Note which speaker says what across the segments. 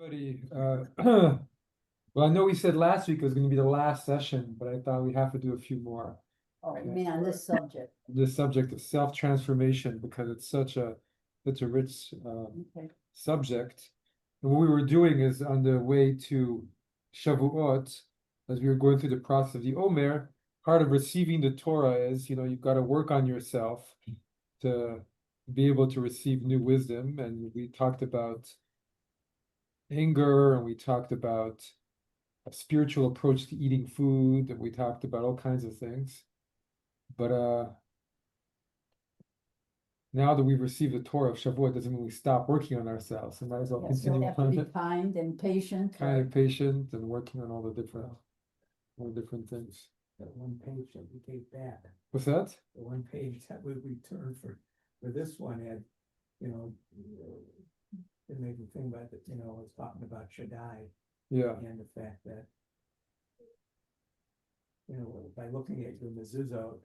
Speaker 1: Buddy, well, I know we said last week it was going to be the last session, but I thought we have to do a few more.
Speaker 2: Oh, you mean on this subject?
Speaker 1: This subject of self-transformation, because it's such a rich
Speaker 2: Okay.
Speaker 1: subject. And what we were doing is on the way to Shavuot, as we were going through the process of the Omer, part of receiving the Torah is, you've got to work on yourself to be able to receive new wisdom. And we talked about anger, and we talked about a spiritual approach to eating food, and we talked about all kinds of things. But now that we've received the Torah of Shavuot, doesn't mean we stop working on ourselves. We might as well
Speaker 2: Yes, we
Speaker 1: continue
Speaker 2: have to
Speaker 1: on
Speaker 2: be
Speaker 1: it,
Speaker 2: kind and patient.
Speaker 1: kind of patient and working on all the different things.
Speaker 3: That one page that we gave back,
Speaker 1: What's that?
Speaker 3: the one page that we returned for this one had, it made me think about it, it's talking about Shaddai
Speaker 1: Yeah,
Speaker 3: and the fact that, by looking at your mezuzot,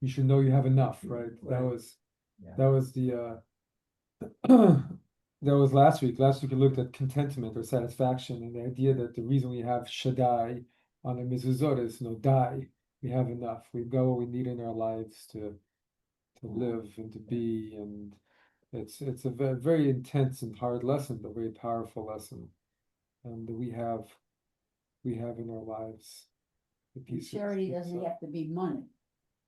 Speaker 1: you should know you have enough, right? That
Speaker 3: Right.
Speaker 1: was
Speaker 3: Yeah.
Speaker 1: that was the that was last week. Last week we looked at contentment or satisfaction, and the idea that the reason we have Shaddai on the mezuzot is die. We have enough. We've got what we need in our lives to live and to be, and it's a very intense and hard lesson, but very powerful lesson, and we have in our lives the
Speaker 2: And
Speaker 1: peace.
Speaker 2: charity doesn't have to be money.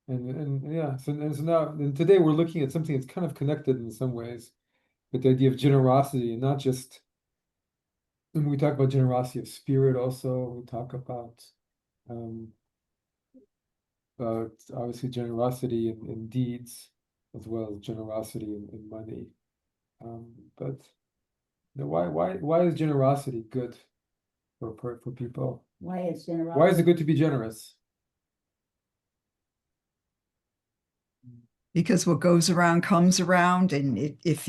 Speaker 1: And yeah, so now and today we're looking at something that's kind of connected in some ways with the idea of generosity, and not just. And we talk about generosity of spirit also. We talk about obviously generosity in deeds, as well as generosity in money. But why is generosity good for people?
Speaker 2: Why is generosity?
Speaker 1: Why is it good to be generous?
Speaker 4: Because what goes around comes around, and if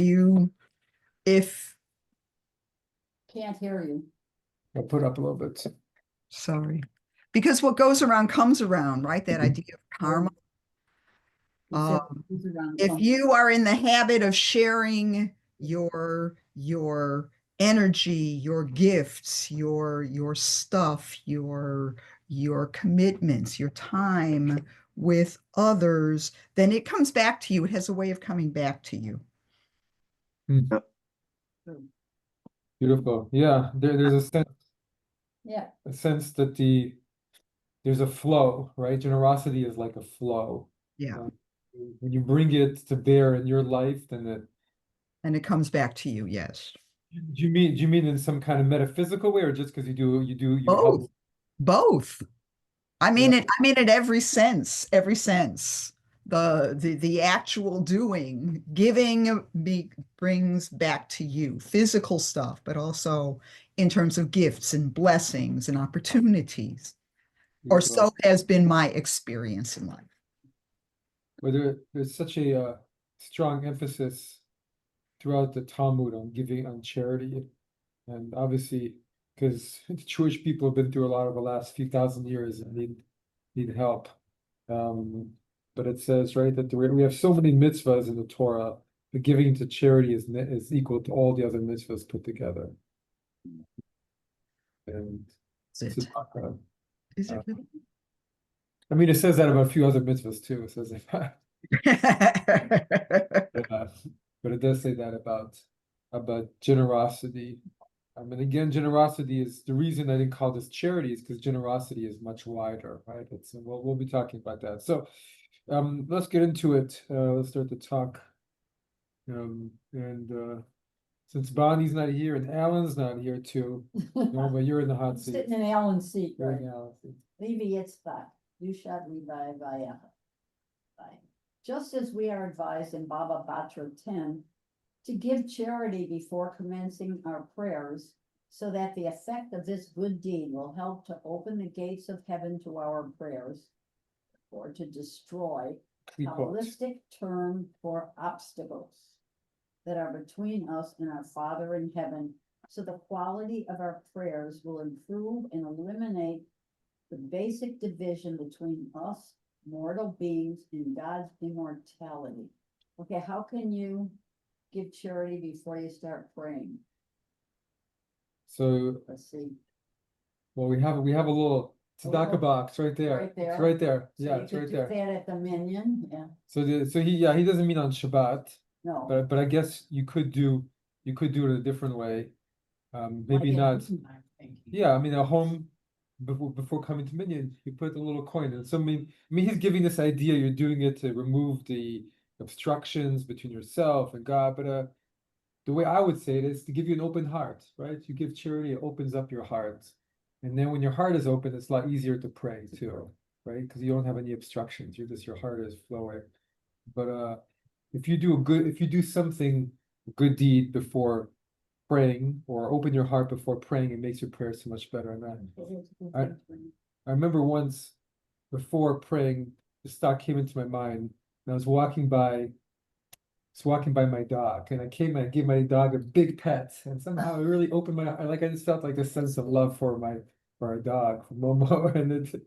Speaker 2: Can't hear you.
Speaker 1: I'll put up a little bit.
Speaker 4: sorry, because what goes around comes around, right? That idea of karma.
Speaker 2: You said it goes around
Speaker 4: If
Speaker 2: comes-
Speaker 4: you are in the habit of sharing your energy, your gifts, your stuff, your commitments, your time with others, then it comes back to you. It has a way of coming back to you.
Speaker 1: Beautiful. Yeah, there's
Speaker 2: Yeah,
Speaker 1: a sense that there's a flow, right? Generosity is like a flow.
Speaker 4: Yeah.
Speaker 1: When you bring it to bear in your life, then
Speaker 4: And it comes back to you. Yes.
Speaker 1: do you mean in some kind of metaphysical way, or just because you
Speaker 4: Both.
Speaker 1: help?
Speaker 4: Both. I mean
Speaker 1: Yeah.
Speaker 4: it, I mean it every sense. The actual doing, giving brings back to you physical stuff, but also in terms of gifts and blessings and opportunities. Or so has been my experience in life.
Speaker 1: But there's such a strong emphasis throughout the Talmud on giving, on charity, and obviously because the Jewish people have been through a lot of the last few thousand years and need help. But it says, right, that we have so many mitzvahs in the Torah, but giving to charity is equal to all the other mitzvahs put together. And
Speaker 4: Is it?
Speaker 1: tzedakah.
Speaker 4: Is it?
Speaker 1: I mean, it says that about a few other mitzvahs too. It says that, but it does say that about generosity. I mean, again, generosity is the reason I didn't call this charity is because generosity is much wider, right? We'll be talking about that. So, let's get into it. Let's start the talk. Since Bonnie's not here and Alan's not here too, but you're in the hot
Speaker 2: I'm
Speaker 1: seat.
Speaker 2: sitting in Alan's seat,
Speaker 1: You're
Speaker 2: right?
Speaker 1: in Alan's seat.
Speaker 2: Levi Yitzchak, Yushat Levi Vayach. Just as we are advised in Baba Batra 10 to give charity before commencing our prayers, so that the effect of this good deed will help to open the gates of heaven to our prayers, or to destroy a holistic term for obstacles that are between us and our Father in heaven, so the quality of our prayers will improve and eliminate the basic division between us, mortal beings, and God's immortality. Okay, how can you give charity before you start praying?
Speaker 1: So,
Speaker 2: Let's see.
Speaker 1: well, we have a little tzedakah
Speaker 2: Oh,
Speaker 1: box right there.
Speaker 2: right there.
Speaker 1: It's right there.
Speaker 2: So
Speaker 1: Yeah,
Speaker 2: you
Speaker 1: it's
Speaker 2: could
Speaker 1: right
Speaker 2: do
Speaker 1: there.
Speaker 2: that at the minion, yeah,
Speaker 1: So he doesn't mean on Shabbat,
Speaker 2: no.
Speaker 1: but I guess you could do it a different way. Maybe
Speaker 2: like at
Speaker 1: not.
Speaker 2: home, I'm thinking.
Speaker 1: Yeah, I mean, at home, before coming to Minyan, you put a little coin in. So I mean, he's giving this idea you're doing it to remove the obstructions between yourself and God. But the way I would say it is to give you an open heart, right? You give charity, it opens up your heart, and then when your heart is open, it's a lot easier to pray too, right? Because you don't have any obstructions. Your heart is flowing. But if you do something good deed before praying, or open your heart before praying, it makes your prayer so much better. And I remember once before praying, this thought came into my mind, and I was walking by my dog, and I gave my dog a big pet, and somehow it really opened I just felt like this sense of love for our dog, for Momo,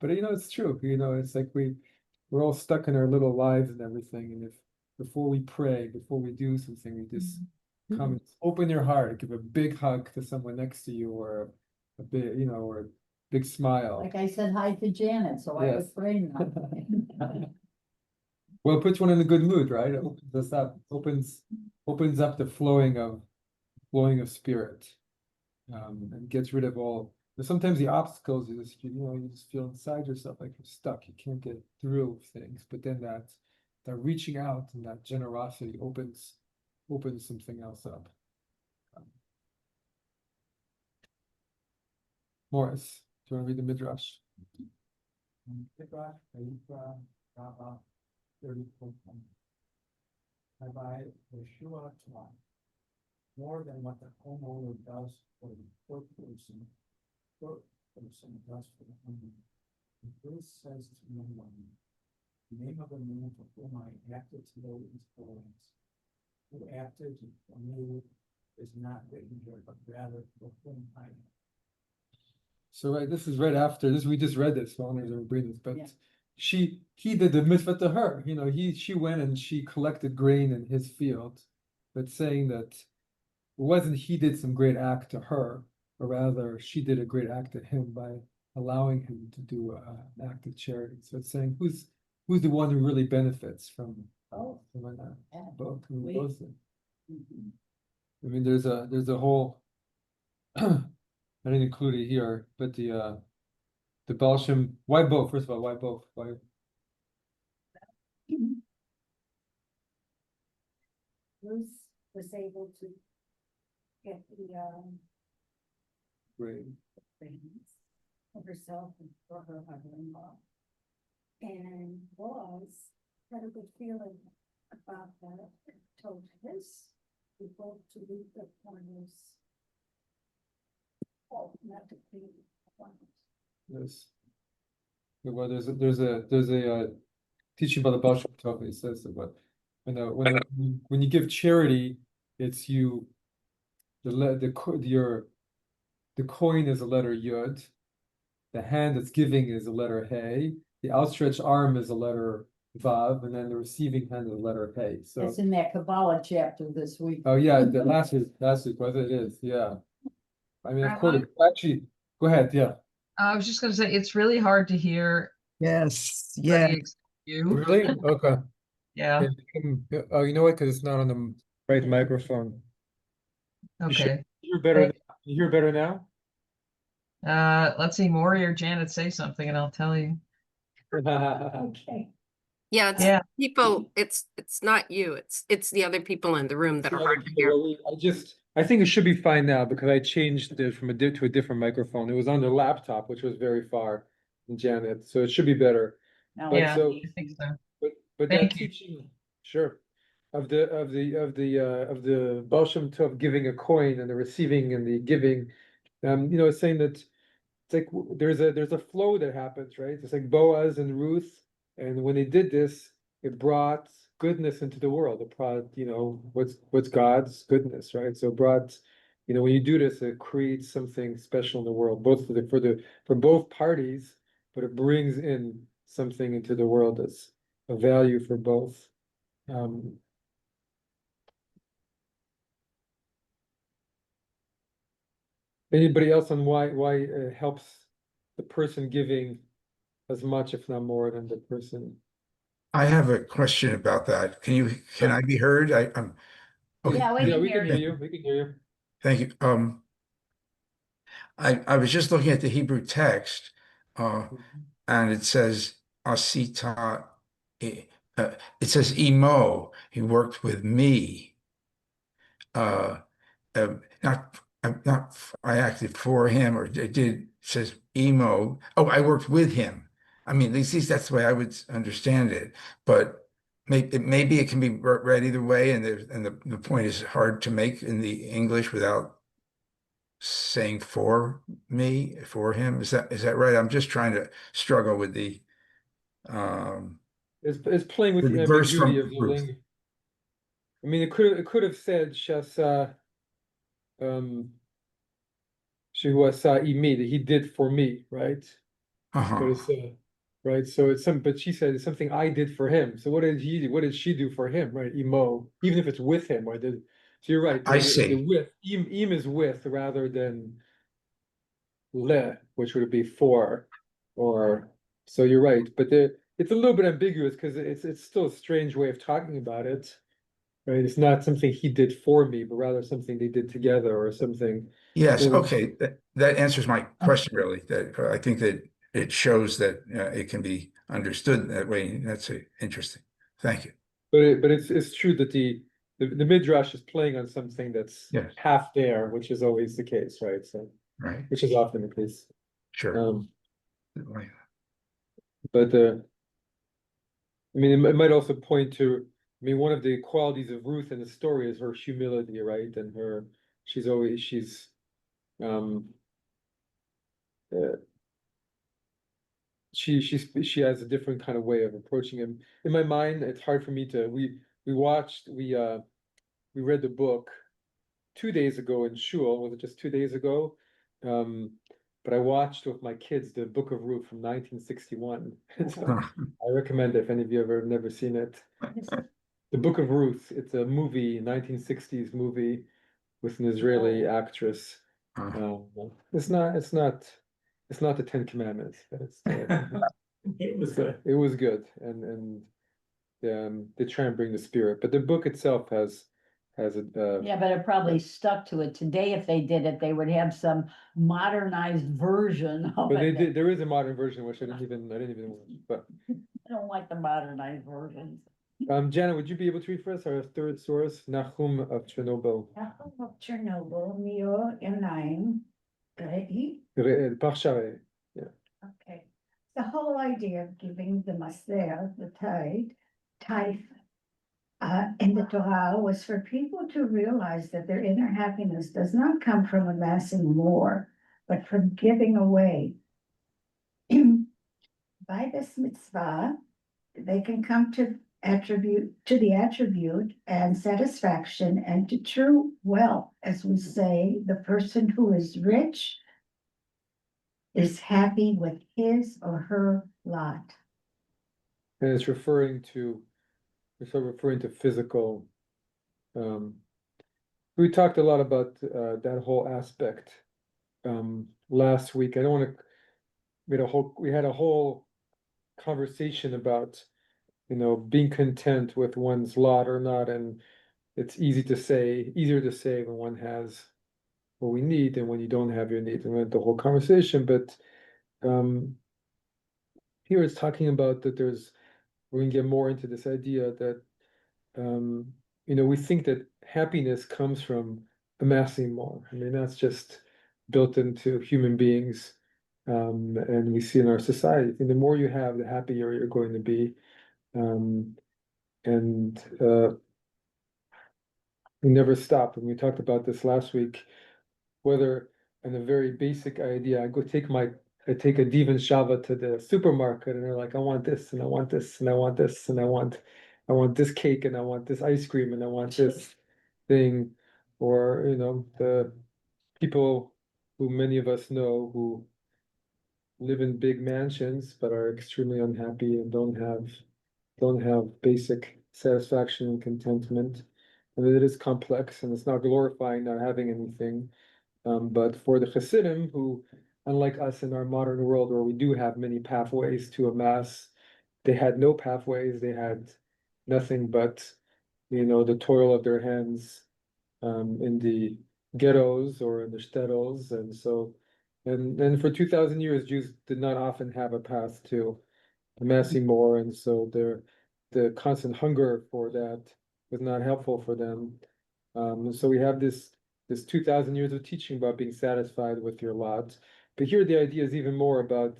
Speaker 1: but it's true, it's like we're all stuck in our little lives and everything, and if before we pray, before we do something, we just come and open your heart, give a big hug to someone next to you, or a big, or a big smile.
Speaker 2: Like I said hi to Janet, so I
Speaker 1: Yes.
Speaker 2: was praying now.
Speaker 1: Well, it puts one in a good mood, right? It opens us up, opens up the flowing of spirit, and gets rid of all. Sometimes the obstacles you just feel inside yourself like you're stuck. You can't get through things, but then that reaching out and that generosity opens something else up. Morris, do you want to read the midrash?
Speaker 3: Midrash, Vayikra, Rabbah, 34. Rabbi Yeshua taught, more than what the homeowner does for the poor person does for the homeowner. The verse says to no one, the name of the man for whom I acted today is Boaz. Who acted for me is not written here, but rather for whom I am.
Speaker 1: So this is right after this. We just read this. So honors are reading this, but
Speaker 2: Yeah.
Speaker 1: he did the mitzvah to her. She went and she collected grain in his field, but saying that it wasn't he did some great act to her, or rather she did a great act to him by allowing him to do an act of charity. So it's saying who's the one who really benefits from
Speaker 2: Oh,
Speaker 1: both.
Speaker 2: We-
Speaker 1: Both.
Speaker 2: mhm.
Speaker 1: I mean, there's a whole. I didn't include it here, but the Baal Shem, why both? First of all, why both? Why?
Speaker 5: Ruth was able to get the
Speaker 1: Great.
Speaker 5: things for herself and for her mother-in-law. And was had a good feeling about that, told his people to leave the corners. Oh, not to clean the corners.
Speaker 1: Yes. Well, there's a teaching by the Baal Shem Tov. It says that when you give charity, it's the coin is a letter Yud, the hand that's giving is a letter Hey, the outstretched arm is a letter Vav, and then the receiving hand is a letter Hey. So
Speaker 2: It's in that Kabbalah chapter this week.
Speaker 1: oh yeah, the last week, whether it is, yeah. I mean, of
Speaker 6: I
Speaker 1: course, actually, go ahead, yeah.
Speaker 6: I was just going to say, it's really hard to hear
Speaker 4: Yes, yeah.
Speaker 6: anybody except you.
Speaker 1: Really? Okay.
Speaker 6: Yeah,
Speaker 1: Oh, you know what? Because it's not on the right microphone.
Speaker 6: okay.
Speaker 1: You hear better. You hear better now?
Speaker 6: Let's see, Maury or Janet say something and I'll tell you.
Speaker 5: Okay.
Speaker 7: Yeah, it's
Speaker 6: Yeah.
Speaker 7: people, it's not you, it's the other people in the room that are hard to hear.
Speaker 1: I think it should be fine now because I changed it from to a different microphone. It was on the laptop, which was very far from Janet, so it should be better.
Speaker 2: Now,
Speaker 1: But
Speaker 6: Yeah,
Speaker 1: so,
Speaker 6: I think so.
Speaker 1: but
Speaker 6: Thank
Speaker 1: that
Speaker 6: you.
Speaker 1: teaching, sure, of the Baal Shem Tov giving a coin and the receiving and the giving, it's saying that it's like there's a flow that happens, right? It's like Boaz and Ruth, and when they did this, it brought goodness into the world. It brought, what's God's goodness, right? So it brought, when you do this, it creates something special in the world, both for both parties, but it brings in something into the world that's a value for both. Anybody else on why it helps the person giving as much, if not more, than the person?
Speaker 8: I have a question about that. Can I be heard? Okay,
Speaker 2: Yeah, we
Speaker 1: Yeah,
Speaker 2: can
Speaker 1: we
Speaker 2: hear
Speaker 1: can hear
Speaker 2: you.
Speaker 1: you. We can hear you.
Speaker 8: thank you. I was just looking at the Hebrew text, and it says Asita, eh, it says Emo, he worked with me. Uh, not I acted for him or I did, it says Emo. Oh, I worked with him. I mean, at least that's the way I would understand it. But maybe it can be read either way, and the point is hard to make in the English without saying for me, for him. Is that right? I'm just trying to struggle um
Speaker 1: It's playing with
Speaker 8: with
Speaker 1: the
Speaker 8: the verse
Speaker 1: ambiguity of
Speaker 8: from
Speaker 1: the
Speaker 8: Ruth.
Speaker 1: language. I mean, it could have said Shasa um Shihuasa Imi, that he did for me, right? But
Speaker 8: Uh-huh.
Speaker 1: it's right. So it's but she said it's something I did for him. So what did he do? What did she do for him, right? Emo, even if it's with him, right? So you're right.
Speaker 8: I
Speaker 1: The
Speaker 8: see.
Speaker 1: with im is with rather than le, which would be for, or so you're right. But it's a little bit ambiguous because it's still a strange way of talking about it, right? It's not something he did for me, but rather something they did together or something.
Speaker 8: Yes,
Speaker 1: Well,
Speaker 8: okay. That answers my question really. That I think that it shows that it can be understood that way. That's interesting. Thank you.
Speaker 1: but it's true that the midrash is playing on something that's
Speaker 8: Yes,
Speaker 1: half there, which is always the case, right? So
Speaker 8: right.
Speaker 1: which is often the case.
Speaker 8: Sure.
Speaker 1: Um, but I mean, it might also point to. I mean, one of the qualities of Ruth in the story is her humility, right? And she's um uh, she has a different kind of way of approaching him. In my mind, it's hard for me to. We read the book 2 days ago in shul. Was it just 2 days ago? Um, but I watched with my kids the Book of Ruth from 1961. So I recommend it if any of you have never seen it. The Book of Ruth. It's a movie, 1960s movie with an Israeli actress. It's not. It's not the Ten Commandments, but it's. It was good, and they try and bring the spirit, but the book itself has a.
Speaker 2: Yeah, but it probably stuck to it. Today, if they did it, they would have some modernized version of
Speaker 1: But they
Speaker 2: it.
Speaker 1: did. There is a modern version which I didn't even watch. But
Speaker 2: I don't like the modernized versions.
Speaker 1: Jana, would you be able to read for us our third source, Nahum of Chernobyl?
Speaker 5: Nahum of Chernobyl, Mio Elaim, Re'i.
Speaker 1: Parsha.
Speaker 5: Okay. The whole idea of giving the maser, the tithe, in the Torah was for people to realize that their inner happiness does not come from amassing more, but from giving away. By this mitzvah, they can come to the attribute and satisfaction and to true wealth. As we say, the person who is rich is happy with his or her lot.
Speaker 1: And it's referring to physical. We talked a lot about that whole aspect last week. I don't want to. We had a whole conversation about being content with one's lot or not, and it's easier to say when one has what we need than when you don't have your needs. And we had the whole conversation, but um, here it's talking about that we can get more into this idea that um, we think that happiness comes from amassing more. I mean, that's just built into human beings. And we see in our society, the more you have, the happier you're going to be. And we never stop. And we talked about this last week, whether in a very basic idea, I take a Divan Shava to the supermarket and they're like, I want this and I want this and I want this and I want this cake and I want this ice cream and I want this thing. Or, the people who many of us know who live in big mansions but are extremely unhappy and don't have basic satisfaction and contentment. I mean, it is complex and it's not glorifying not having anything. But for the Hasidim, who, unlike us in our modern world where we do have many pathways to amass, they had no pathways, they had nothing but, the toil of their hands in the ghettos or in the shtetls. And so, and for 2,000 years, Jews did not often have a path to amassing more. And so the constant hunger for that was not helpful for them. And so we have this 2,000 years of teaching about being satisfied with your lot. But here the idea is even more about,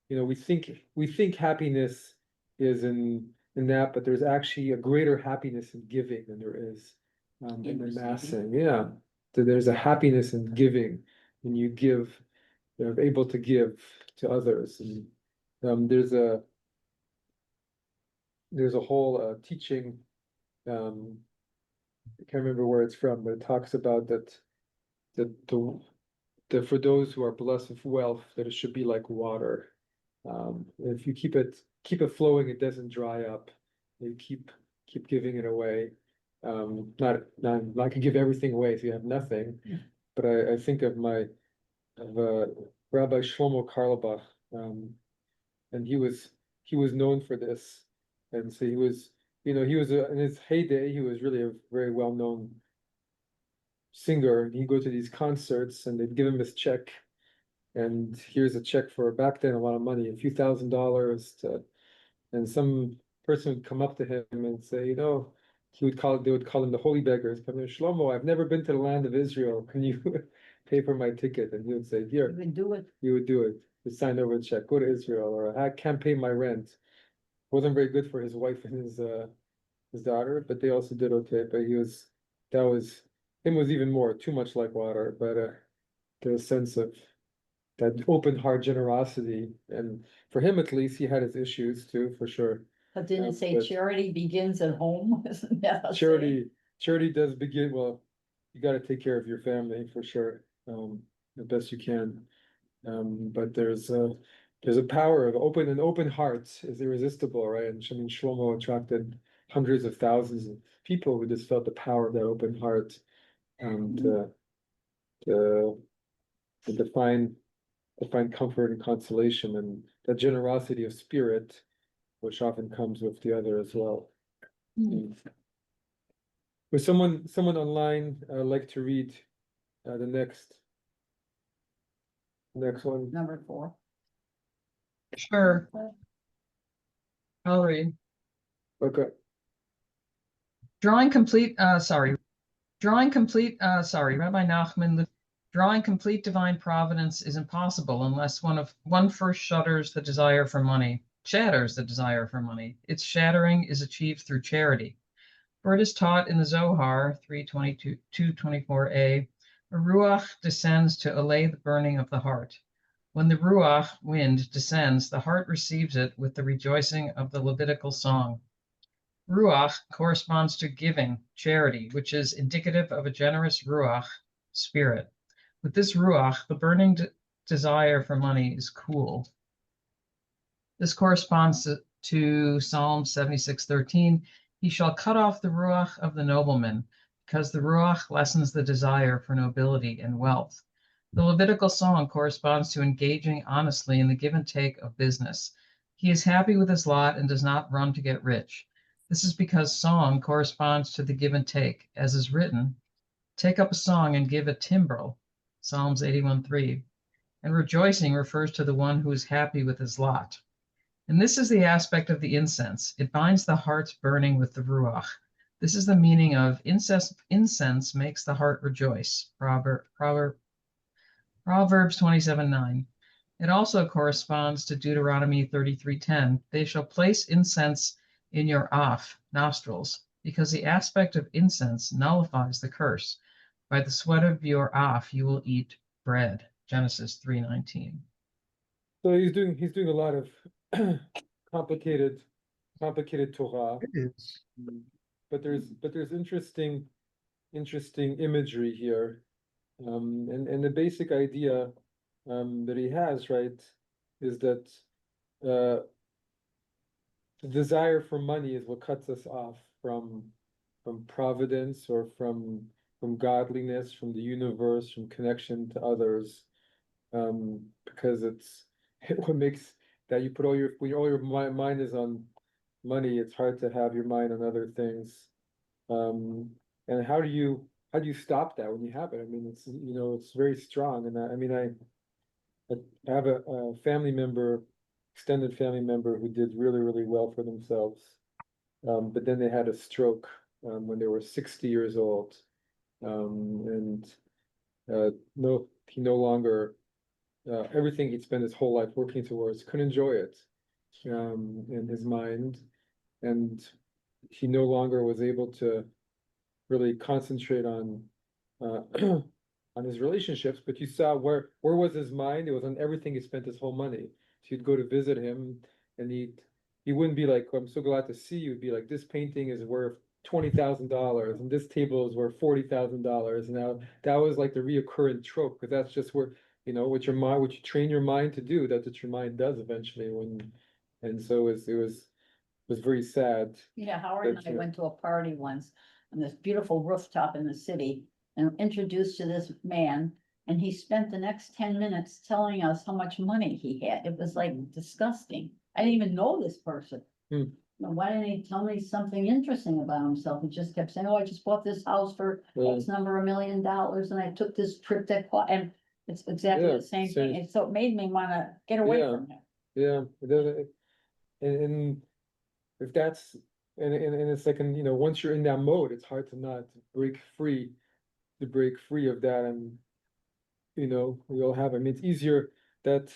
Speaker 1: we think happiness is in that, but there's actually a greater happiness in giving than there is in amassing. Yeah. So there's a happiness in giving when you give, you're able to give to others. And there's a whole teaching, I can't remember where it's from, but it talks about that for those who are blessed with wealth, that it should be like water. If you keep it flowing, it doesn't dry up. You keep giving it away. Not can give everything away if you have nothing. But I think of Rabbi Shlomo Karlbach, and he was known for this, and so he was in his heyday, he was really a very well known singer, and he'd go to these concerts, and they'd give him his check, and here's a check for back then a lot of money, a few $1,000s and some person would come up to him and say, they would call him the holy beggars. Come here, Shlomo, I've never been to the land of Israel. Can you pay for my ticket? And he would say, here.
Speaker 2: You can do it.
Speaker 1: He would do it. He'd sign over a check, go to Israel, or I can't pay my rent. Wasn't very good for his wife and his daughter, but they also did okay. But him was even more, too much like water, but the sense of that open heart generosity. And for him, at least, he had his issues too, for sure.
Speaker 2: But didn't it say
Speaker 1: But
Speaker 2: charity begins at home? Isn't that a saying?
Speaker 1: Charity does begin, well, you got to take care of your family for sure, the best you can. But there's a power of open hearts is irresistible, right? And I mean, Shlomo attracted hundreds of thousands of people who just felt the power of that open heart, to find comfort and consolation, and that generosity of spirit, which often comes with the other as well. Would someone online like to read the next one?
Speaker 2: Number 4.
Speaker 6: Sure. I'll read.
Speaker 1: Okay.
Speaker 6: Rabbi Nachman, drawing complete divine providence is impossible unless one first shatters the desire for money. Its shattering is achieved through charity. For it is taught in the Zohar 3:22-24a, a ruach descends to allay the burning of the heart. When the ruach wind descends, the heart receives it with the rejoicing of the Levitical song. Ruach corresponds to giving, charity, which is indicative of a generous ruach, spirit. With this ruach, the burning desire for money is cooled. This corresponds to Psalm 76:13. He shall cut off the ruach of the nobleman, because the ruach lessens the desire for nobility and wealth. The Levitical song corresponds to engaging honestly in the give and take of business. He is happy with his lot and does not run to get rich. This is because song corresponds to the give and take, as is written, take up a song and give a timbrel, Psalms 81:3. And rejoicing refers to the one who is happy with his lot. And this is the aspect of the incense. It binds the hearts burning with the ruach. This is the meaning of incense makes the heart rejoice, Proverbs 27:9. It also corresponds to Deuteronomy 33:10. They shall place incense in your nostrils, because the aspect of incense nullifies the curse. By the sweat of your you will eat bread, Genesis 3:19.
Speaker 1: So he's doing a lot of complicated Torah,
Speaker 4: It is.
Speaker 1: but there's interesting imagery here, and the basic idea that he has, right, is that the desire for money is what cuts us off from providence or from from godliness, from the universe, from connection to others. Because it's what makes that you put all your when all your mind is on money, it's hard to have your mind on other things. And how do you stop that when you have it? I mean, it's it's very strong, and I have a family member, extended family member who did really well for themselves, but then they had a stroke when they were 60 years old, and no, he no longer everything he'd spent his whole life working towards couldn't enjoy it in his mind, and he no longer was able to really concentrate on on his relationships. But you saw where was his mind? It was on everything he spent his whole money. So you'd go to visit him, and he wouldn't be like, "I'm so glad to see you." He'd be like, "This painting is worth $20,000, and this table is worth $40,000." Now that was like the reoccurring trope, because that's just where what your mind, what you train your mind to do, that's what your mind does eventually. And so it was very sad.
Speaker 2: Yeah, Howard and I went to a party once on this beautiful rooftop in the city and introduced to this man. And he spent the next 10 minutes telling us how much money he had. It was like disgusting. I didn't even know this person. Why didn't he tell me something interesting about himself? He just kept saying, "Oh, I just bought this house for X number of $1 million, and I took this trip that and it's exactly the same thing." And so it made me want to get away from him.
Speaker 1: Yeah, and if that's and it's like, once you're in that mode, it's hard to not break free of that. And we all have, I mean, it's easier that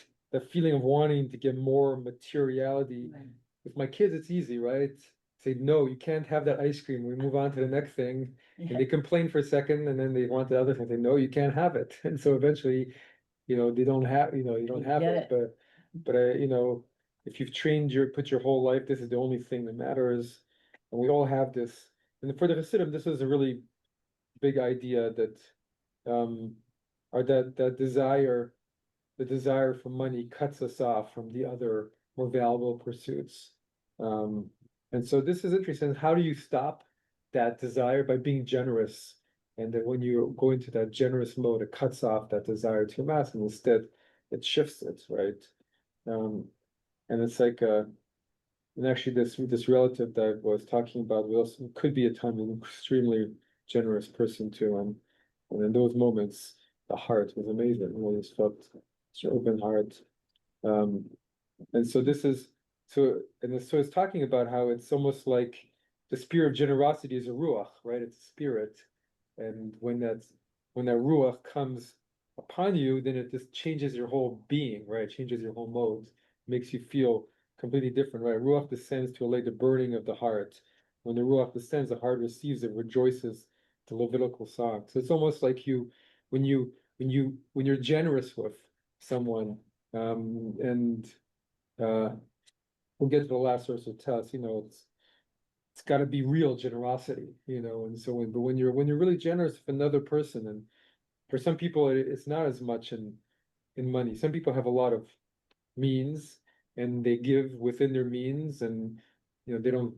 Speaker 1: feeling of wanting to get more materiality.
Speaker 2: Right.
Speaker 1: With my kids, it's easy, right? Say, "No, you can't have that ice cream." We move on to the next thing, and they complain for a second, and then they want the other thing. Say, "No, you can't have it." And so eventually, they don't have, you don't have
Speaker 2: Get
Speaker 1: it. But if you've put your whole life, this is the only thing that matters, and we all have this. And for the Hasidim, this is a really big idea that, or that the desire for money cuts us off from the other more valuable pursuits. And so this is interesting. How do you stop that desire? By being generous. And that when you go into that generous mode, it cuts off that desire to amass, and instead it shifts it, right? And it's like, and actually this relative that I was talking about Wilson could be at times an extremely generous person too. And in those moments, the heart was amazing. I always felt such an open heart. And so it's talking about how it's almost like the spirit of generosity is a ruach, right? It's a spirit. And when that ruach comes upon you, then it just changes your whole being, right? It changes your whole mode, makes you feel completely different, right? Ruach descends to allay the burning of the heart. When the ruach descends, the heart receives it, rejoices, the Levitical song. So it's almost like when you're generous with someone, and we'll get to the last source of test, it's got to be real generosity, and so when you're really generous with another person, and for some people it's not as much in money. Some people have a lot of means, and they give within their means, and they don't.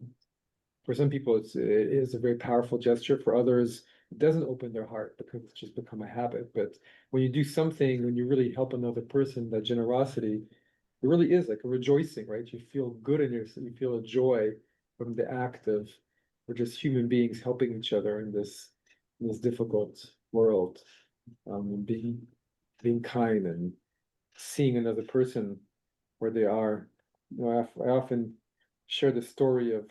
Speaker 1: For some people, it is a very powerful gesture. For others, it doesn't open their heart because it's just become a habit. But when you do something, when you really help another person, that generosity, it really is like a rejoicing, right? You feel good in yourself. You feel a joy from the act of we're just human beings helping each other in this difficult world, and being kind and seeing another person where they are. I often share the story of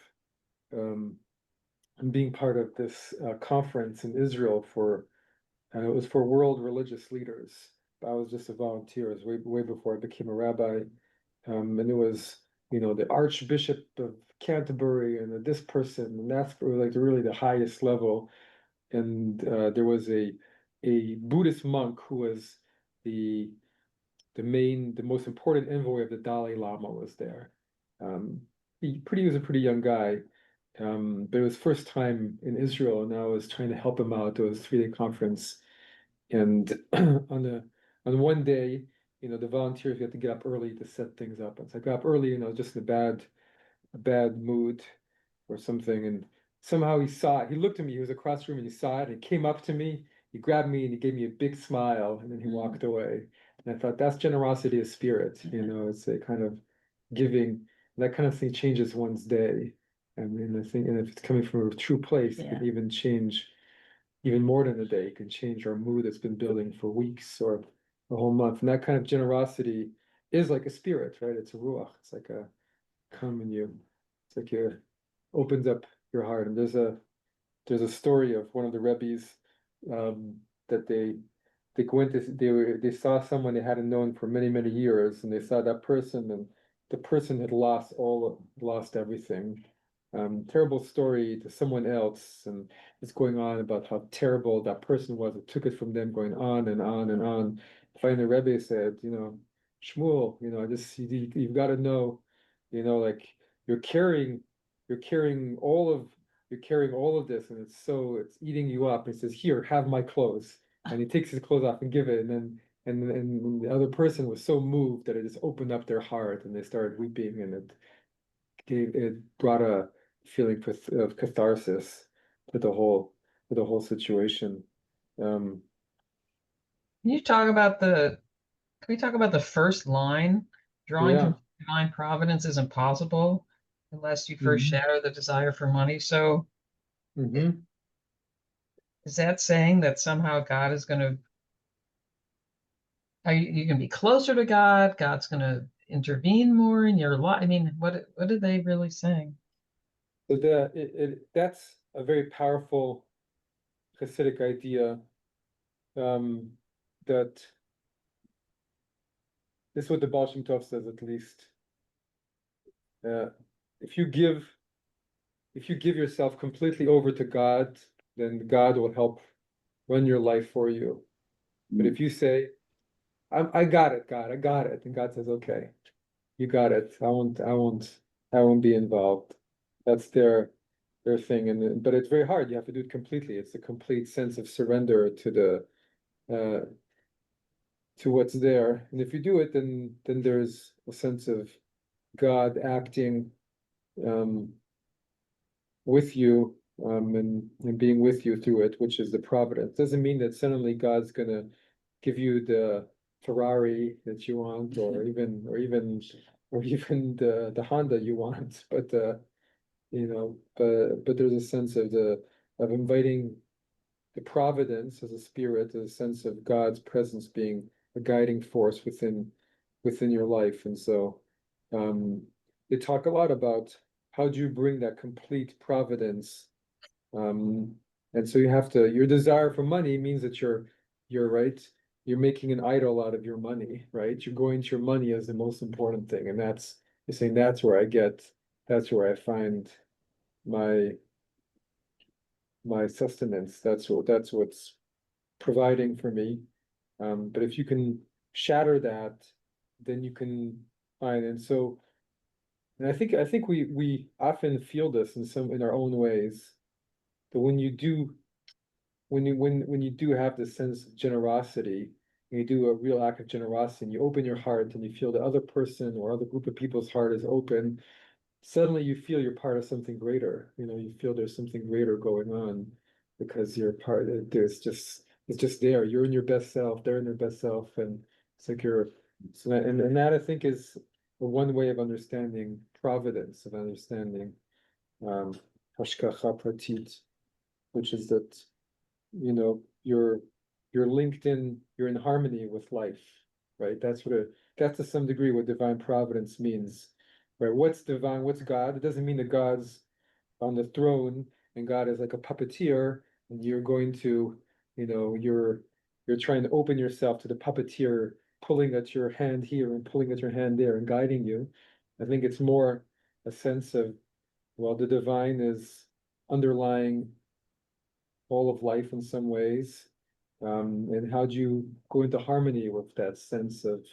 Speaker 1: being part of this conference in Israel it was for world religious leaders. I was just a volunteer. It was way before I became a rabbi. And it was, the Archbishop of Canterbury and this person, and that's like really the highest level. And there was a Buddhist monk who was the most important envoy of the Dalai Lama was there. He was a pretty young guy, but it was first time in Israel, and I was trying to help him out. It was a 3-day conference, and on one day, the volunteers had to get up early to set things up. And so I got up early, and I was just in a bad mood or something, and somehow he saw it. He looked at me, he was across the room and he saw it, and he came up to me, he grabbed me and he gave me a big smile, and then he walked away. And I thought that's generosity of spirit, it's a kind of giving, that kind of thing changes one's day. And I think, and if it's coming from a true place, it can
Speaker 2: Yeah.
Speaker 1: even change even more than a day. It can change our mood that's been building for weeks or a whole month. And that kind of generosity is like a spirit, right? It's a ruach. It's like a come and you, it's like you opens up your heart. And there's a story of one of the Rebbes that they went to, they saw someone they hadn't known for many, many years, and they saw that person, and the person had lost everything. Terrible story to someone else, and it's going on about how terrible that person was. It took it from them, going on and on and on. Finally, the Rebbe said, Shmuel, I just you've got to know, like you're carrying you're carrying all of you're carrying all of this, and it's eating you up. He says, "Here, have my clothes," and he takes his clothes off and give it, and then and the other person was so moved that it just opened up their heart, and they started weeping, and it brought a feeling of catharsis to the whole situation.
Speaker 6: Can you talk about can we talk about the first line? Drawing
Speaker 1: Yeah.
Speaker 6: from divine providence isn't possible unless you first
Speaker 1: Mhm.
Speaker 6: shatter the desire for money. So
Speaker 1: Mhm.
Speaker 6: is that saying that somehow God is going to, you can be closer to God? God's going to intervene more in your life? I mean, what are they really saying?
Speaker 1: So that's a very powerful Hasidic idea, that this is what the Baal Shem Tov says, at least. Uh, if you give yourself completely over to God, then God will help run your life for you. But if you say, I got it, God, I got it, and God says, okay, you got it. I won't be involved. That's their thing. But it's very hard. You have to do it completely. It's a complete sense of surrender to what's there. And if you do it, then there's a sense of God acting um, with you, and being with you through it, which is the providence. Doesn't mean that suddenly God's gonna give you the Ferrari that you want, or even the Honda you want, but but there's a sense of inviting the providence as a spirit, as a sense of God's presence being a guiding force within your life. And so they talk a lot about how do you bring that complete providence. And so your desire for money means that you're right, you're making an idol out of your money, right? You're going to your money as the most important thing. And you're saying that's where I find my sustenance. That's what's providing for me. But if you can shatter that, then you can find. And I think we often feel this in our own ways. That when you do have this sense of generosity, and you do a real act of generosity, and you open your heart, and you feel the other person or other group of people's heart is open, suddenly you feel you're part of something greater. You feel there's something greater going on because you're part. It's just there. You're in your best self. They're in their best self, and it's like and that I think is one way of understanding providence, of understanding hashgacha pratit, which is that you're you're in harmony with life, right? That's to some degree what divine providence means, right? What's divine? What's God? It doesn't mean that God's on the throne and God is like a puppeteer, and you're going to, you're trying to open yourself to the puppeteer pulling at your hand here and pulling at your hand there and guiding you. I think it's more a sense of, well, the divine is underlying all of life in some ways. And how do you go into harmony with that sense of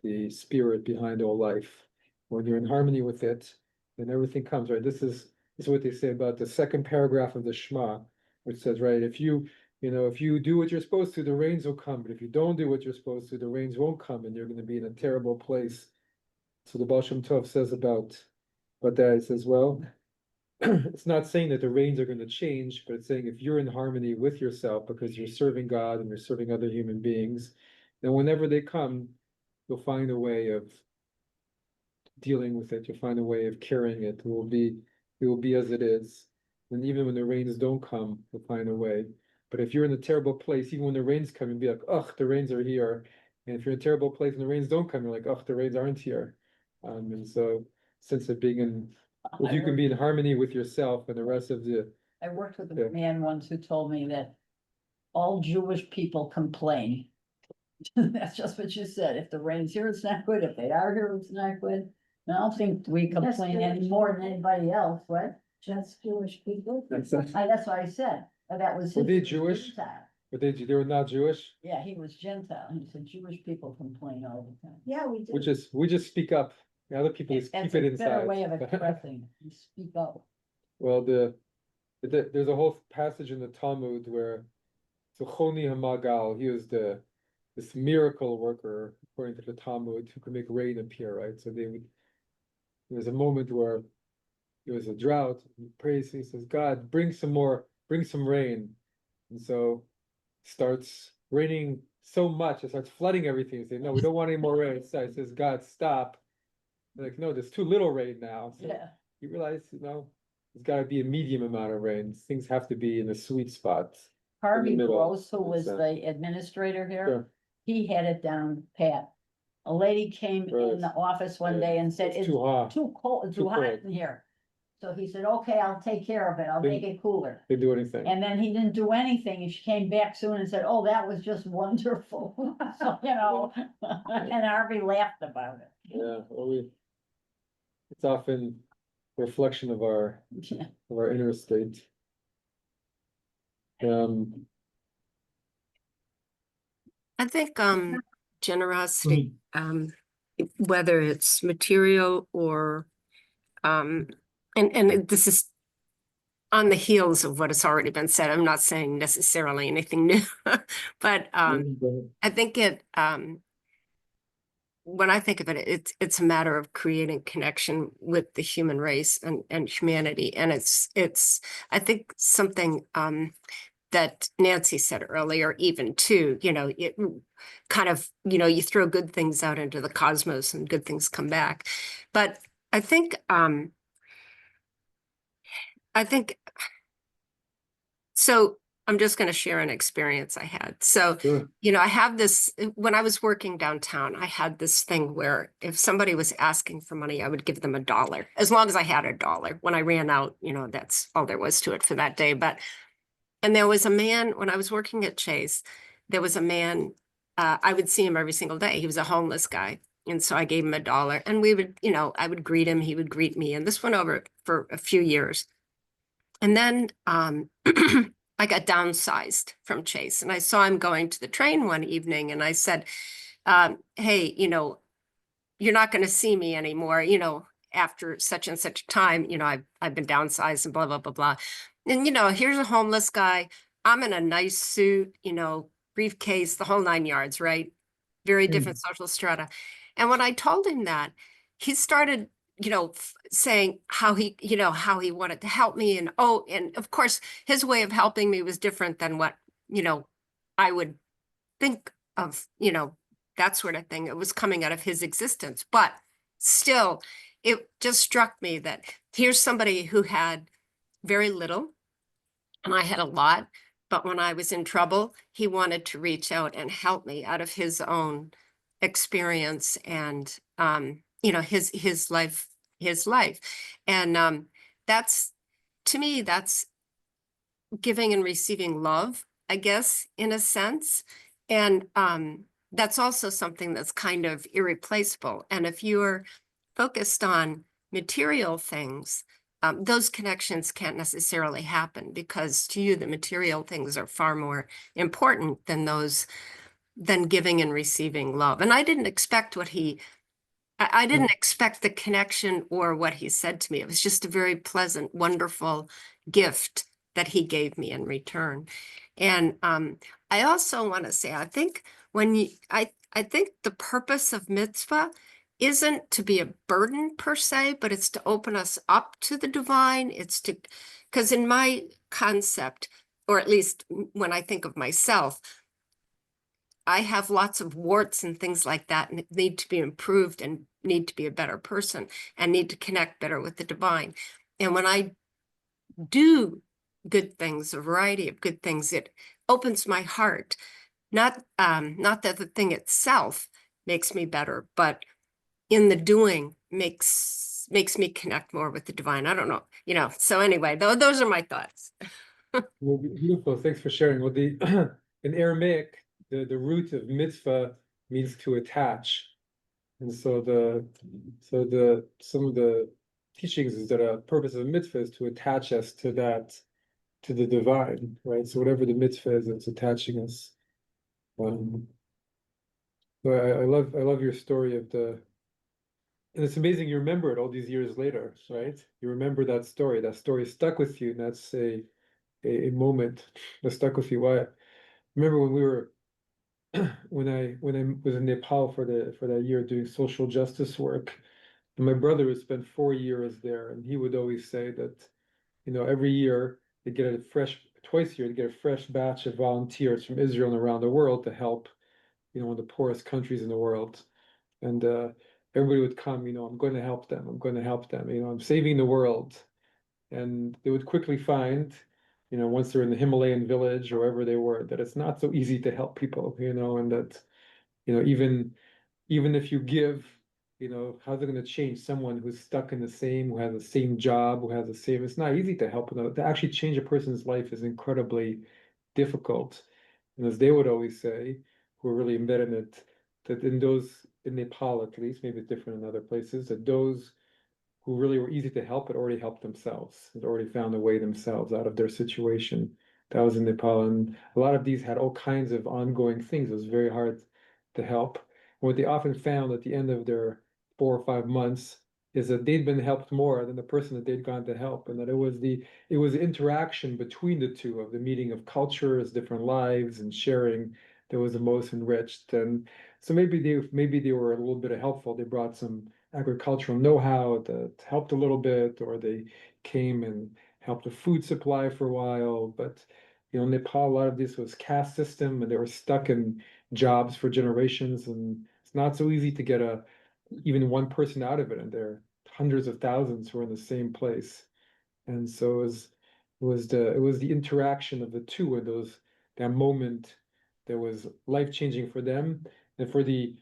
Speaker 1: the spirit behind all life? When you're in harmony with it, then everything comes, right? This is what they say about the second paragraph of the Shema, which says, right, if you do what you're supposed to, the rains will come. But if you don't do what you're supposed to, the rains won't come, and you're going to be in a terrible place. So the Baal Shem Tov says about that, he says, well, it's not saying that the rains are going to change, but it's saying if you're in harmony with yourself because you're serving God and you're serving other human beings, then whenever they come, you'll find a way of dealing with it. You'll find a way of carrying it. It will be as it is. And even when the rains don't come, you'll find a way. But if you're in a terrible place, even when the rains come, you'll be like, ugh, the rains are here. And if you're in a terrible place and the rains don't come, you're like, ugh, the rains aren't here. And so sense of being in, if you can be in harmony with yourself and the rest of the,
Speaker 2: I worked with
Speaker 1: Yeah.
Speaker 2: a man once who told me that all Jewish people complain. That's just what you said. If the rain's here, it's not good. If they are here, it's not good. And I don't think we complain any more than anybody else, what?
Speaker 5: Just Jewish people.
Speaker 1: that's,
Speaker 2: That's what I said. And that was.
Speaker 1: Were they
Speaker 2: his-
Speaker 1: Jewish?
Speaker 2: Gentile.
Speaker 1: but they were not Jewish,
Speaker 2: Yeah, he was Gentile. He said Jewish people complain all the time.
Speaker 5: Yeah, we do.
Speaker 1: we just speak up. The other people just
Speaker 2: That's
Speaker 1: keep it
Speaker 2: a better
Speaker 1: inside.
Speaker 2: way of expressing. You speak up.
Speaker 1: Well, there's a whole passage in the Talmud where Choni Hamagal, he was this miracle worker, according to the Talmud, who could make rain appear, right? So there was a moment where there was a drought, and he prays, he says, God, bring some rain. And so it starts raining so much, it starts flooding everything. He says, no, we don't want any more rain. So he says, God, stop. They're like, no, there's too little rain now. So
Speaker 2: Yeah.
Speaker 1: you realize, there's gotta be a medium amount of rain. Things have to be in the sweet spot.
Speaker 2: Harvey
Speaker 1: middle,
Speaker 2: Gross, who was
Speaker 1: it's,
Speaker 2: the administrator here,
Speaker 1: Sure.
Speaker 2: he had it down pat. A lady came in
Speaker 1: Right.
Speaker 2: the office one
Speaker 1: Yeah,
Speaker 2: day and said,
Speaker 1: it's
Speaker 2: it's
Speaker 1: too hot.
Speaker 2: too cold,
Speaker 1: Too
Speaker 2: too hot
Speaker 1: cold.
Speaker 2: in here. So he said, okay, I'll take care of it. I'll
Speaker 1: They-
Speaker 2: make it cooler.
Speaker 1: They do anything.
Speaker 2: And then he didn't do anything. And she came back soon and said, oh, that was just wonderful. So, and Harvey laughed about it.
Speaker 1: Yeah, well, it's often a reflection of our
Speaker 2: Yeah.
Speaker 1: inner state.
Speaker 7: I think generosity, whether it's material or and this is on the heels of what has already been said. I'm not saying necessarily anything new, but I think when I think of it, it's a matter of creating connection with the human race and humanity. And it's I think something that Nancy said earlier, even too, it kind of, you throw good things out into the cosmos and good things come back. But I think so I'm just going to share an experience I had. So,
Speaker 1: Sure.
Speaker 7: I have this, when I was working downtown, I had this thing where if somebody was asking for money, I would give them $1, as long as I had $1. When I ran out, that's all there was to it for that day. And there was a man, when I was working at Chase, there was a man, I would see him every single day. He was a homeless guy. And so I gave him $1 and we would, I would greet him, he would greet me. And this went over for a few years. And then I got downsized from Chase and I saw him going to the train one evening and I said, hey, you're not going to see me anymore, after such and such time, I've been downsized and blah, blah, blah, blah. And, here's a homeless guy. I'm in a nice suit, briefcase, the whole 9 yards, right? Very different social strata. And when I told him that, he started, saying how he wanted to help me. And, and of course, his way of helping me was different than what, I would think of, that sort of thing. It was coming out of his existence. But still, it just struck me that here's somebody who had very little and I had a lot. But when I was in trouble, he wanted to reach out and help me out of his own experience and, his life. And that's, to me, that's giving and receiving love, I guess, in a sense. And that's also something that's kind of irreplaceable. And if you're focused on material things, those connections can't necessarily happen because to you, the material things are far more important than giving and receiving love. And I didn't expect I didn't expect the connection or what he said to me. It was just a very pleasant, wonderful gift that he gave me in return. And I also want to say, I think I think the purpose of mitzvah isn't to be a burden per se, but it's to open us up to the divine. It's to, because in my concept, or at least when I think of myself, I have lots of warts and things like that, and need to be improved and need to be a better person and need to connect better with the divine. And when I do good things, a variety of good things, it opens my heart. Not that the thing itself makes me better, but in the doing makes me connect more with the divine. I don't know, so anyway, those are my thoughts.
Speaker 1: Well, beautiful. Thanks for sharing. Well, the in Aramaic, the root of mitzvah means to attach, and so some of the teachings is that a purpose of a mitzvah is to attach us to the divine, right? So whatever the mitzvah is, it's attaching us. So I love your story of and it's amazing you remember it all these years later, right? You remember that story. That story stuck with you, and that's a moment that stuck with you. Why? Remember when we were when I was in Nepal for that year doing social justice work, and my brother would spend 4 years there, and he would always say that, every year they get twice a year, they get a fresh batch of volunteers from Israel and around the world to help, one of the poorest countries in the world. And everybody would come, I'm going to help them. I'm going to help them. I'm saving the world. And they would quickly find, once they're in the Himalayan village or wherever they were, that it's not so easy to help people, and that, even if you give, how's it going to change someone who's stuck in who has the same job, who has the same, it's not easy to help another. To actually change a person's life is incredibly difficult. And as they would always say, who are really embedded in it, that in Nepal at least, maybe it's different in other places, that those who really were easy to help had already helped themselves, had already found a way themselves out of their situation. That was in Nepal. And a lot of these had all kinds of ongoing things. It was very hard to help. And what they often found at the end of their 4 or 5 months is that they'd been helped more than the person that they'd gone to help, and that it was the interaction between the two, of the meeting of cultures, different lives, and sharing, that was the most enriched. And so maybe they were a little bit helpful. They brought some agricultural know-how that helped a little bit, or they came and helped the food supply for a while. But Nepal, a lot of this was caste system, and they were stuck in jobs for generations, and it's not so easy to get even one person out of it, and there are hundreds of thousands who are in the same place. And so it was the interaction of the two, and that moment that was life-changing for them, and for the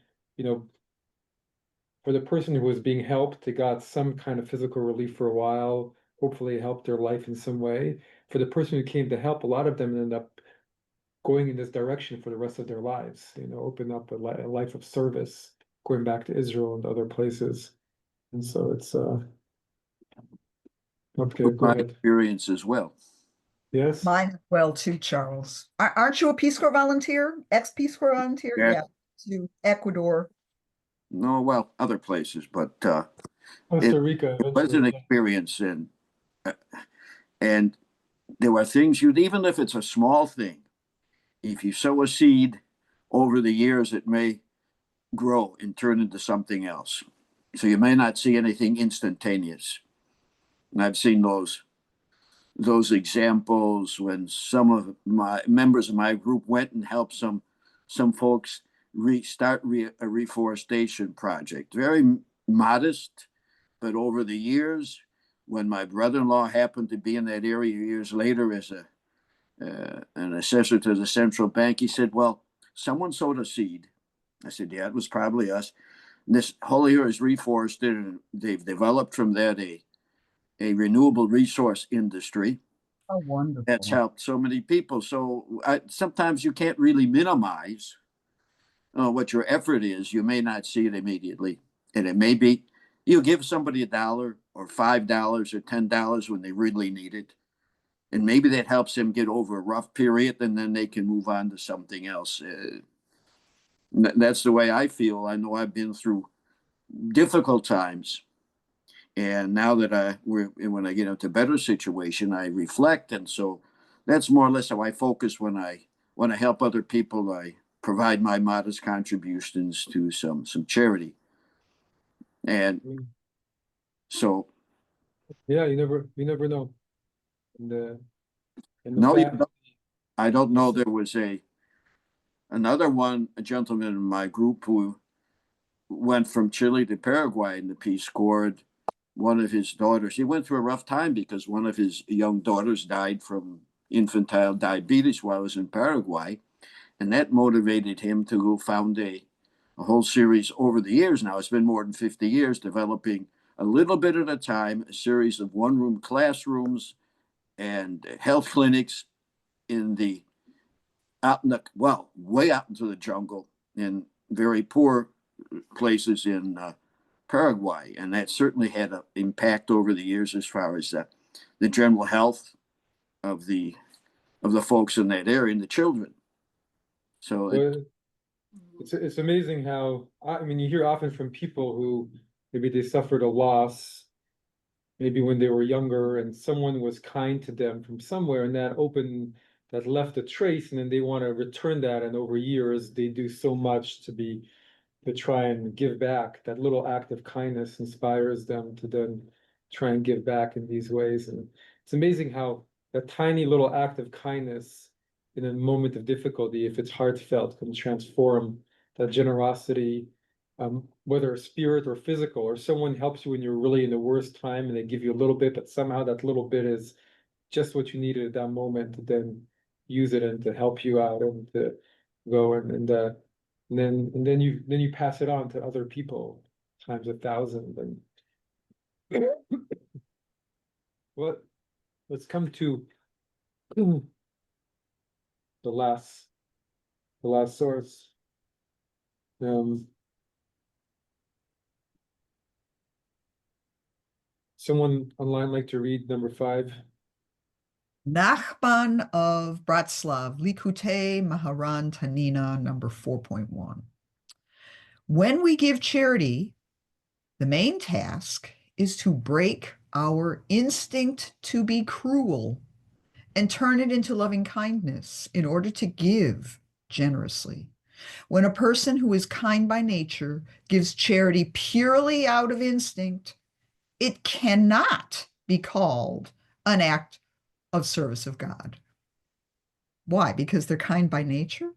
Speaker 1: person who was being helped, they got some kind of physical relief for a while. Hopefully it helped their life in some way. For the person who came to help, a lot of them ended up going in this direction for the rest of their lives, open up a life of service, going back to Israel and other places. And so it's okay, go
Speaker 9: My
Speaker 1: ahead.
Speaker 9: experience as well.
Speaker 1: Yes.
Speaker 4: Mine as well too, Charles. Aren't you a Peace Corps volunteer? Ex-Peace Corps volunteer?
Speaker 9: Yes.
Speaker 4: Yeah, to Ecuador.
Speaker 9: No, well, other places, but
Speaker 1: Costa Rica
Speaker 9: it was an
Speaker 1: eventually.
Speaker 9: experience, and there were things even if it's a small thing, if you sow a seed over the years, it may grow and turn into something else. So you may not see anything instantaneous. And I've seen those examples when some of my members of my group went and helped some folks restart a reforestation project. Very modest, but over the years, when my brother-in-law happened to be in that area years later as an assessor to the central bank, he said, "Well, someone sowed a seed." I said, "Yeah, it was probably us." And this whole area is reforested, and they've developed from that a renewable resource industry
Speaker 4: Oh, wonderful.
Speaker 9: that's helped so many people. So sometimes you can't really minimize what your effort is. You may not see it immediately, and it may be you give somebody $1 or $5 or $10 when they really need it, and maybe that helps them get over a rough period, and then they can move on to something else. That's the way I feel. I know I've been through difficult times, and now that when I get into a better situation, I reflect, and so that's more or less how I focus when I help other people. I provide my modest contributions to some charity. And
Speaker 1: Mm.
Speaker 9: so,
Speaker 1: Yeah, you never know. And the
Speaker 9: no,
Speaker 1: fact,
Speaker 9: I don't know. There was another one, a gentleman in my group who went from Chile to Paraguay in the Peace Corps. One of his daughters, he went through a rough time because one of his young daughters died from infantile diabetes while he was in Paraguay. And that motivated him to go found a whole series over the years. Now it's been more than 50 years developing a little bit at a time, a series of one-room classrooms and health clinics in the out in the way out into the jungle in very poor places in Paraguay, and that certainly had an impact over the years as far as the general health of the folks in that area and the children. So
Speaker 1: well, it's amazing how, I mean, you hear often from people who maybe they suffered a loss, maybe when they were younger, and someone was kind to them from somewhere, and that left a trace, and then they want to return that, and over years they do so much to try and give back. That little act of kindness inspires them to then try and give back in these ways. And it's amazing how that tiny little act of kindness in a moment of difficulty, if it's heartfelt, can transform that generosity, whether spirit or physical, or someone helps you when you're really in the worst time and they give you a little bit, but somehow that little bit is just what you needed at that moment to then use it and to help you out and to go and then you pass it on to other people times 1,000. And well, let's come to the last source. Someone online like to read number 5?
Speaker 4: Nachman of Bratslav, Likutei Maharan Tanina, number 4.1. When we give charity, the main task is to break our instinct to be cruel and turn it into loving kindness in order to give generously. When a person who is kind by nature gives charity purely out of instinct, it cannot be called an act of service of God. Why? Because they're kind by nature?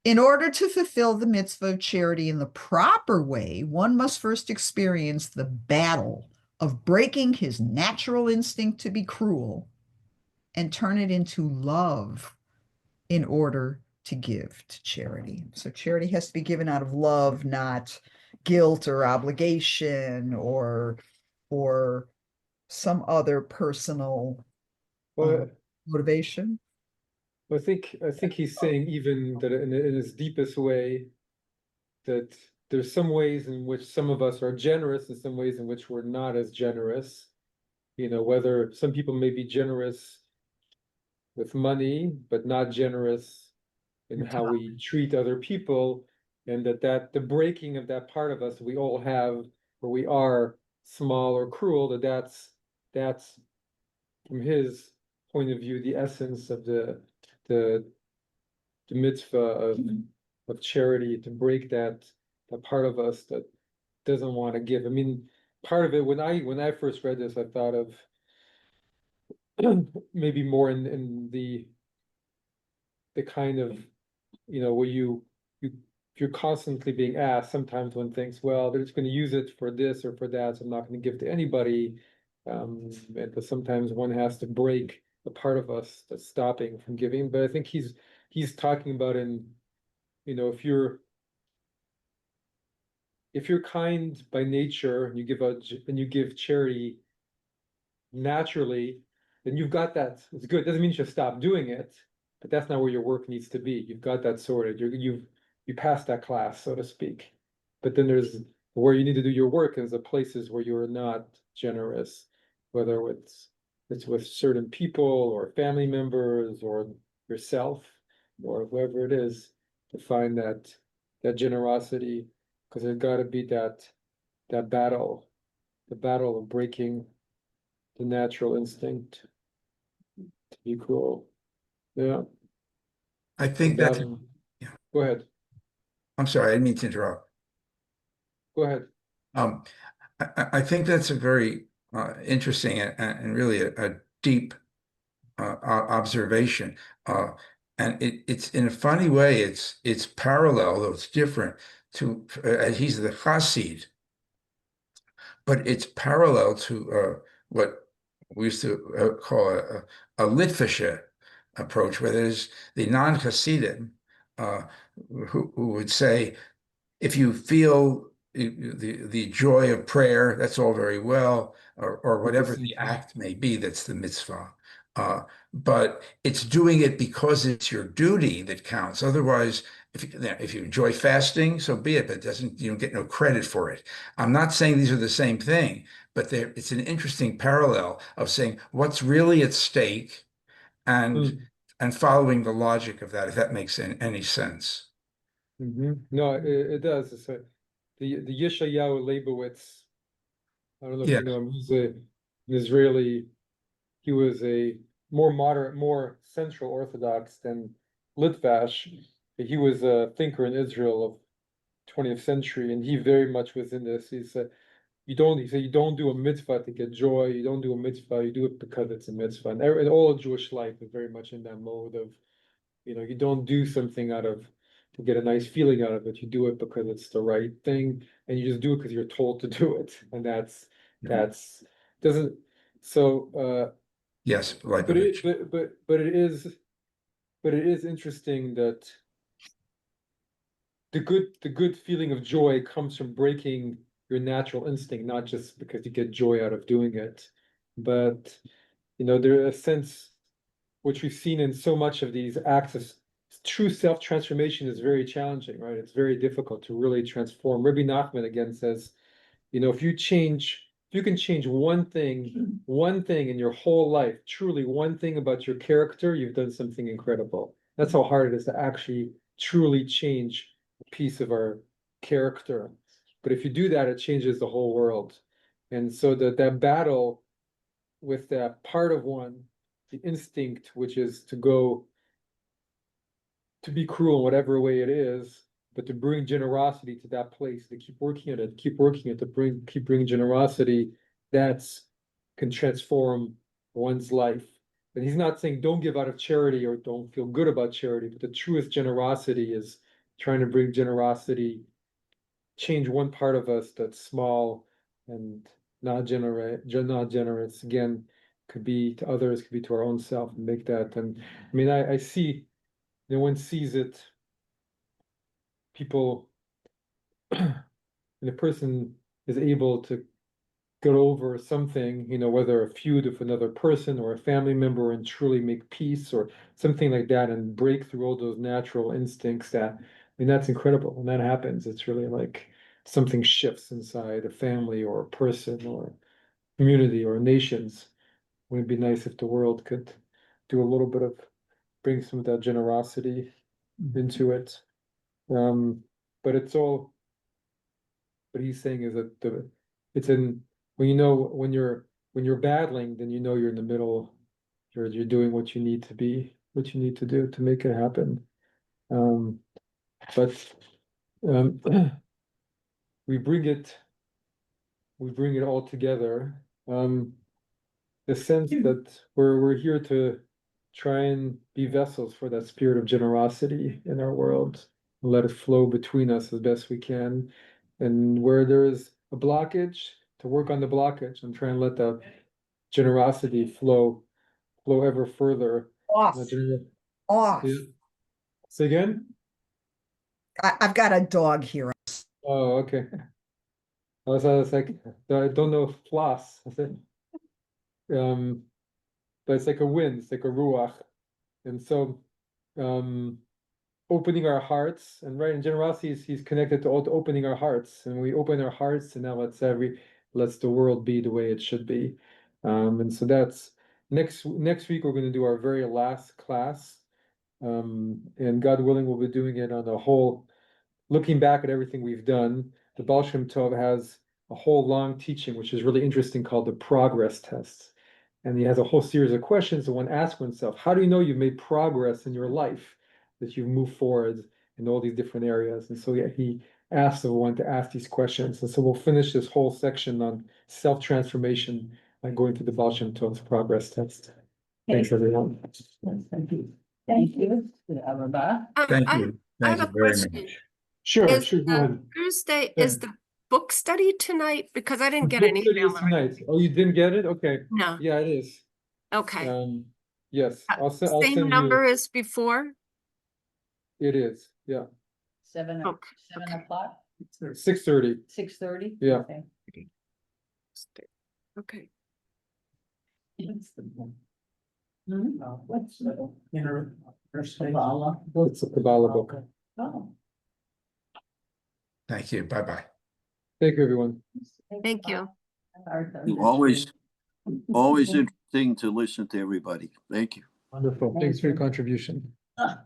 Speaker 4: In order to fulfill the mitzvah of charity in the proper way, one must first experience the battle of breaking his natural instinct to be cruel and turn it into love in order to give to charity. So charity has to be given out of love, not guilt or obligation or some other personal
Speaker 1: Well,
Speaker 4: motivation.
Speaker 1: I think he's saying even that in his deepest way, that there's some ways in which some of us are generous and some ways in which we're not as generous. You know, whether some people may be generous with money, but not generous in how we treat other people, and that the breaking of that part of us we all have, where we are small or cruel, that's from his point of view the essence of the mitzvah of charity, to break that part of us that doesn't want to give. I mean, part of it, when I first read this, I thought of maybe more in the kind of, you know, where if you're constantly being asked, sometimes one thinks, well, they're just going to use it for this or for that, so I'm not going to give to anybody. But sometimes one has to break the part of us that's stopping from giving. But I think he's talking about you know, if you're kind by nature and you give charity naturally, then you've got that. It's good. It doesn't mean you should stop doing it, but that's not where your work needs to be. You've got that sorted. You passed that class, so to speak. But then there's where you need to do your work is the places where you're not generous, whether it's with certain people or family members or yourself or whoever it is, to find that generosity, because there's got to be that battle, the battle of breaking the natural instinct to be cruel. Yeah.
Speaker 8: I think that's,
Speaker 1: Go ahead.
Speaker 8: I'm sorry, I didn't mean to interrupt.
Speaker 1: Go ahead.
Speaker 8: I think that's a very interesting and really a deep observation. And it's in a funny way, it's parallel, though it's different to he's the Hasid, but it's parallel to what we used to call a Litvische approach, where there's the non-Hasidim who would say, if you feel the joy of prayer, that's all very well, or whatever the act may be, that's the mitzvah. But it's doing it because it's your duty that counts. Otherwise, if you enjoy fasting, so be it, but it doesn't, you don't get no credit for it. I'm not saying these are the same thing, but it's an interesting parallel of saying what's really at stake and following the logic of that, if that makes any sense.
Speaker 1: No, it does. It's the Yeshayahu Leibowitz. I don't know if
Speaker 8: Yeah.
Speaker 1: you know him. He's an Israeli. He was a more moderate, more Central Orthodox than Litvash. He was a thinker in Israel of 20th century, and he very much was in this. He said, you don't do a mitzvah to get joy. You don't do a mitzvah. You do it because it's a mitzvah. And all of Jewish life is very much in that mode of, you don't do something to get a nice feeling out of it. You do it because it's the right thing, and you just do it because you're told to do it. And that's doesn't so
Speaker 8: Yes,
Speaker 1: but
Speaker 8: Leibovich.
Speaker 1: it is interesting that the good feeling of joy comes from breaking your natural instinct, not just because you get joy out of doing it, but there's a sense which we've seen in so much of these acts of true self-transformation is very challenging, right? It's very difficult to really transform. Rabbi Nachman again says, if you can change one thing in your whole life, truly one thing about your character, you've done something incredible. That's how hard it is to actually truly change a piece of our character. But if you do that, it changes the whole world. And so that battle with that part of one, the instinct, which is to be cruel in whatever way it is, but to bring generosity to that place, to keep working at it, to keep bringing generosity, can transform one's life. And he's not saying don't give out of charity or don't feel good about charity, but the truest generosity is trying to bring generosity, change one part of us that's small and not generous. Again, could be to others, could be to our own self, and make that. And I mean, I see, no one sees it. People, when a person is able to get over something, whether a feud with another person or a family member, and truly make peace or something like that, and break through all those natural instincts, that's incredible. When that happens, it's really like something shifts inside a family or a person or community or nations. Wouldn't it be nice if the world could do a little bit of bring some of that generosity into it? But what he's saying is that it's in when you're battling, then you're in the middle, you're doing what you need to do to make it happen. But we bring it all together. The sense that we're here to try and be vessels for that spirit of generosity in our world, and let it flow between us as best we can. And where there is a blockage, to work on the blockage and try and let that generosity flow ever further.
Speaker 4: Off. Off.
Speaker 1: Yeah. Say again?
Speaker 4: I've got a dog here.
Speaker 1: Oh, okay. I was like, I don't know floss. I said, but it's like a wind, it's like a ruach. And so opening our hearts, and right in generosity he's connected to opening our hearts, and we open our hearts, and now lets the world be the way it should be. And so that's next week we're going to do our very last class, and God willing we'll be doing it on a whole, looking back at everything we've done. The Baal Shem Tov has a whole long teaching which is really interesting called the progress test, and he has a whole series of questions that one asks oneself: how do you know you've made progress in your life, that you've moved forward in all these different areas? And so yeah, he asked everyone to ask these questions. And so we'll finish this whole section on self-transformation by going through the Baal Shem Tov's progress test. Thanks, everyone.
Speaker 2: Thank you. Thank you. Rabbi.
Speaker 8: Thank
Speaker 7: I
Speaker 8: you.
Speaker 7: I
Speaker 8: Thank
Speaker 7: have
Speaker 8: you
Speaker 7: a
Speaker 8: very
Speaker 7: question.
Speaker 8: much.
Speaker 1: Sure,
Speaker 7: Is
Speaker 1: sure, go ahead.
Speaker 7: Thursday,
Speaker 1: Yeah.
Speaker 7: is the book study tonight? Because I didn't get
Speaker 1: Book
Speaker 7: an
Speaker 1: study
Speaker 7: email.
Speaker 1: is tonight. Oh, you didn't get it? Okay.
Speaker 7: No,
Speaker 1: Yeah, it is.
Speaker 7: okay.
Speaker 1: Yes, I'll
Speaker 7: Same
Speaker 1: send
Speaker 7: number
Speaker 1: you.
Speaker 7: as before?
Speaker 1: It is, yeah.
Speaker 2: Seven
Speaker 7: Okay.
Speaker 2: o'clock,
Speaker 1: 6:30.
Speaker 2: 6:30?
Speaker 1: Yeah.
Speaker 7: Okay.
Speaker 3: What's the inner?
Speaker 2: Kabbalah.
Speaker 1: It's a Kabbalah book.
Speaker 2: Oh.
Speaker 8: Thank you. Bye-bye.
Speaker 1: Thank you, everyone.
Speaker 7: Thank you.
Speaker 9: Always interesting to listen to everybody. Thank you.
Speaker 1: Wonderful. Thanks for your contribution.
Speaker 2: Ah.